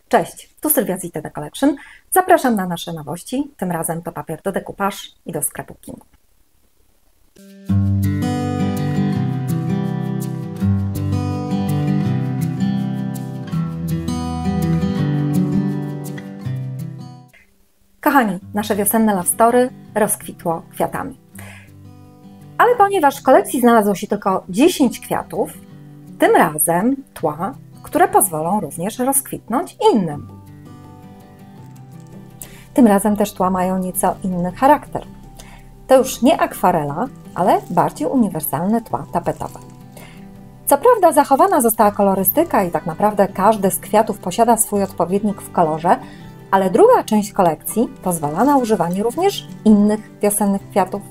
Cześć, tu Sylwia z ITD Collection. Zapraszam na nasze nowości. Tym razem to papier do decoupage i do scrapbookingu. Kochani, nasze wiosenne love story rozkwitło kwiatami. Ale ponieważ w kolekcji znalazło się tylko 10 kwiatów, tym razem tła, które pozwolą również rozkwitnąć innym. Tym razem też tła mają nieco inny charakter. To już nie akwarela, ale bardziej uniwersalne tła tapetowe. Co prawda zachowana została kolorystyka i tak naprawdę każdy z kwiatów posiada swój odpowiednik w kolorze, ale druga część kolekcji pozwala na używanie również innych wiosennych kwiatów.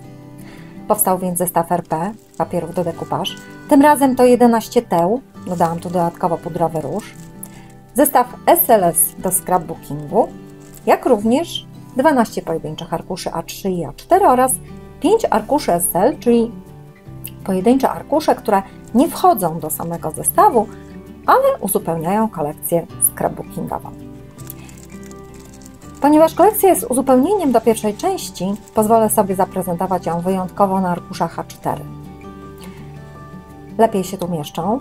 Powstał więc zestaw RP, papierów do decoupage. Tym razem to 11 teł, dodałam tu dodatkowo pudrowy róż. Zestaw SLS do scrapbookingu, jak również 12 pojedynczych arkuszy A3 i A4 oraz 5 arkuszy SL, czyli pojedyncze arkusze, które nie wchodzą do samego zestawu, ale uzupełniają kolekcję scrapbookingową. Ponieważ kolekcja jest uzupełnieniem do pierwszej części, pozwolę sobie zaprezentować ją wyjątkowo na arkuszach A4. Lepiej się tu mieszczą,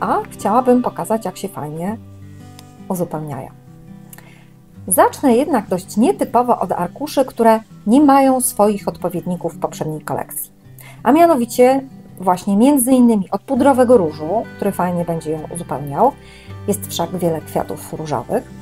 a chciałabym pokazać, jak się fajnie uzupełniają. Zacznę jednak dość nietypowo od arkuszy, które nie mają swoich odpowiedników w poprzedniej kolekcji. A mianowicie właśnie między innymi od pudrowego różu, który fajnie będzie ją uzupełniał. Jest wszak wiele kwiatów różowych.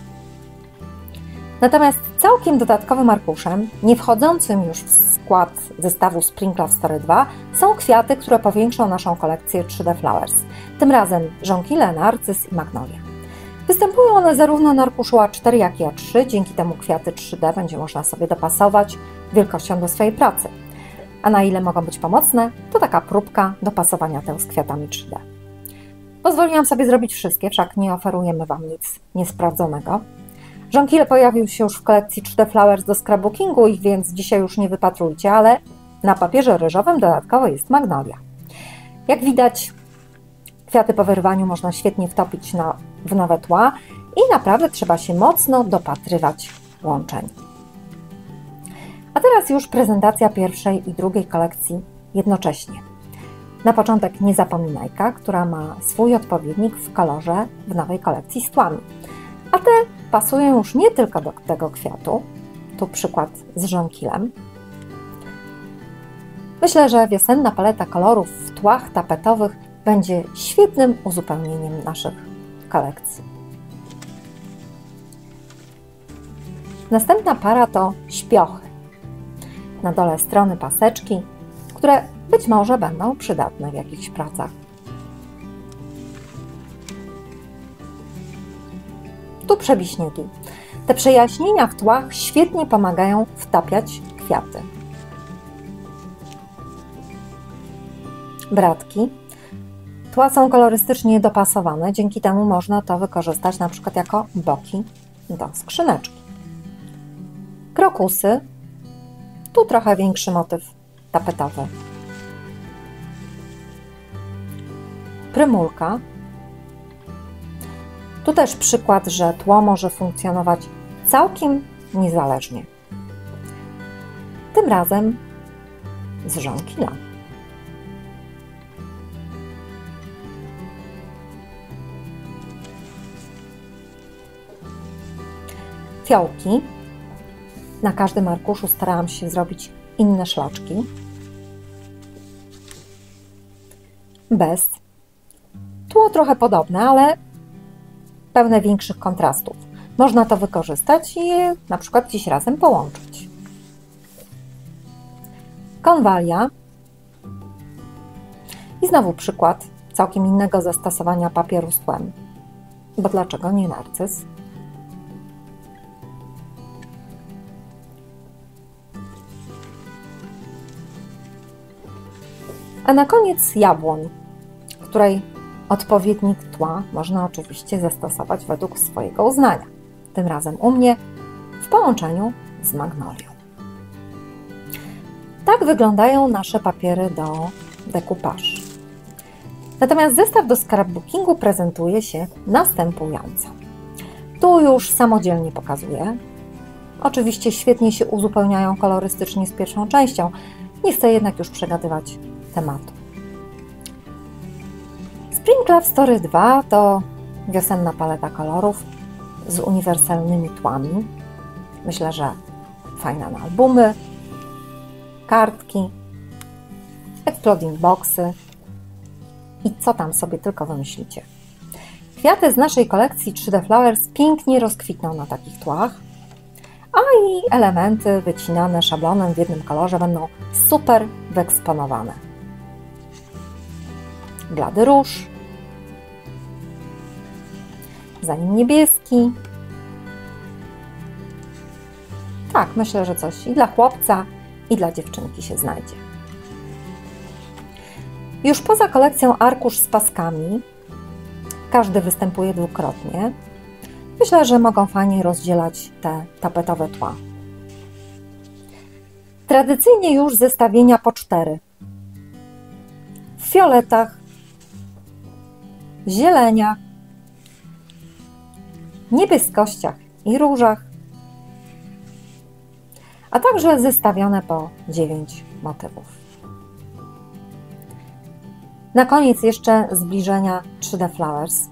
Natomiast całkiem dodatkowym arkuszem, nie wchodzącym już w skład zestawu Spring Love Story 2, są kwiaty, które powiększą naszą kolekcję 3D Flowers. Tym razem żonkile, narcyz i magnolia. Występują one zarówno na arkuszu A4, jak i A3, dzięki temu kwiaty 3D będzie można sobie dopasować wielkością do swojej pracy. A na ile mogą być pomocne, to taka próbka dopasowania teł z kwiatami 3D. Pozwoliłam sobie zrobić wszystkie, wszak nie oferujemy Wam nic niesprawdzonego. Żonkile pojawił się już w kolekcji 3D Flowers do scrapbookingu, ich więc dzisiaj już nie wypatrujcie, ale na papierze ryżowym dodatkowo jest magnolia. Jak widać, kwiaty po wyrwaniu można świetnie wtopić w nowe tła i naprawdę trzeba się mocno dopatrywać łączeń. A teraz już prezentacja pierwszej i drugiej kolekcji jednocześnie. Na początek niezapominajka, która ma swój odpowiednik w kolorze w nowej kolekcji z tłami. A te pasują już nie tylko do tego kwiatu, tu przykład z żonkilem. Myślę, że wiosenna paleta kolorów w tłach tapetowych będzie świetnym uzupełnieniem naszych kolekcji. Następna para to śpiochy. Na dole strony paseczki, które być może będą przydatne w jakichś pracach. Tu przebiśniegi. Te przejaśnienia w tłach świetnie pomagają wtapiać kwiaty. Bratki. Tła są kolorystycznie dopasowane, dzięki temu można to wykorzystać na przykład jako boki do skrzyneczki. Krokusy. Tu trochę większy motyw tapetowy. Prymulka. Tu też przykład, że tło może funkcjonować całkiem niezależnie. Tym razem z żonkila. Fiołki. Na każdym arkuszu starałam się zrobić inne szlaczki. Bez. Tło trochę podobne, ale pełne większych kontrastów. Można to wykorzystać i je na przykład gdzieś razem połączyć. Konwalia. I znowu przykład całkiem innego zastosowania papieru z tłem. Bo dlaczego nie narcyz? A na koniec jabłoń, w której odpowiednik tła można oczywiście zastosować według swojego uznania. Tym razem u mnie w połączeniu z magnolią. Tak wyglądają nasze papiery do decoupage. Natomiast zestaw do scrapbookingu prezentuje się następująco. Tu już samodzielnie pokazuję. Oczywiście świetnie się uzupełniają kolorystycznie z pierwszą częścią. Nie chcę jednak już przegadywać tematu. Spring Love Story 2 to wiosenna paleta kolorów z uniwersalnymi tłami. Myślę, że fajna na albumy, kartki, exploding boxy i co tam sobie tylko wymyślicie. Kwiaty z naszej kolekcji 3D Flowers pięknie rozkwitną na takich tłach, a i elementy wycinane szablonem w jednym kolorze będą super wyeksponowane. Blady róż, za nim niebieski. Tak, myślę, że coś i dla chłopca, i dla dziewczynki się znajdzie. Już poza kolekcją arkusz z paskami, każdy występuje dwukrotnie. Myślę, że mogą fajnie rozdzielać te tapetowe tła. Tradycyjnie już zestawienia po 4. W fioletach, zieleniach, niebieskościach i różach, a także zestawione po 9 motywów. Na koniec jeszcze zbliżenia 3D Flowers.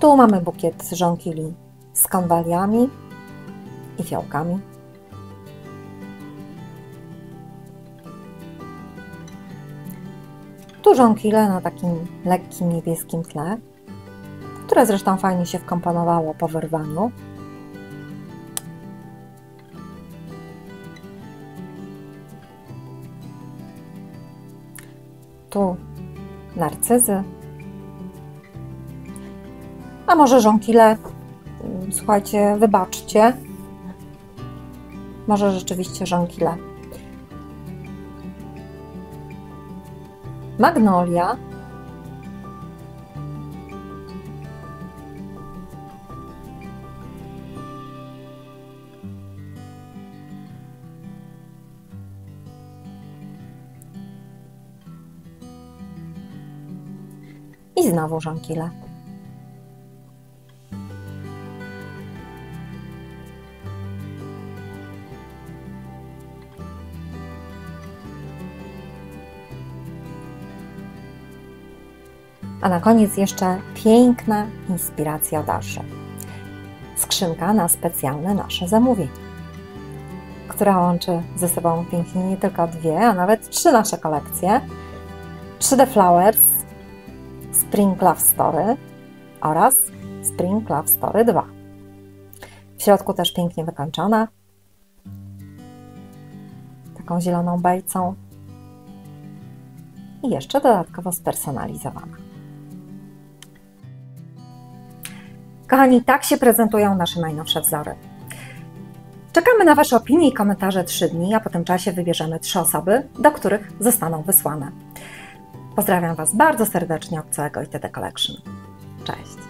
Tu mamy bukiet żonkili z konwaliami i fiołkami. Tu żonkile na takim lekkim niebieskim tle, które zresztą fajnie się wkomponowało po wyrwaniu. Tu narcyzy. A może żonkile? Słuchajcie, wybaczcie. Może rzeczywiście żonkile. Magnolia. I znowu żonkile. A na koniec jeszcze piękna inspiracja od Aszy. Skrzynka na specjalne nasze zamówienie, która łączy ze sobą pięknie nie tylko 2, a nawet 3 nasze kolekcje. 3D Flowers, Spring Love Story oraz Spring Love Story 2. W środku też pięknie wykończona, taką zieloną bejcą i jeszcze dodatkowo spersonalizowana. Kochani, tak się prezentują nasze najnowsze wzory. Czekamy na Wasze opinie i komentarze 3 dni, a po tym czasie wybierzemy 3 osoby, do których zostaną wysłane. Pozdrawiam Was bardzo serdecznie od całego ITD Collection. Cześć!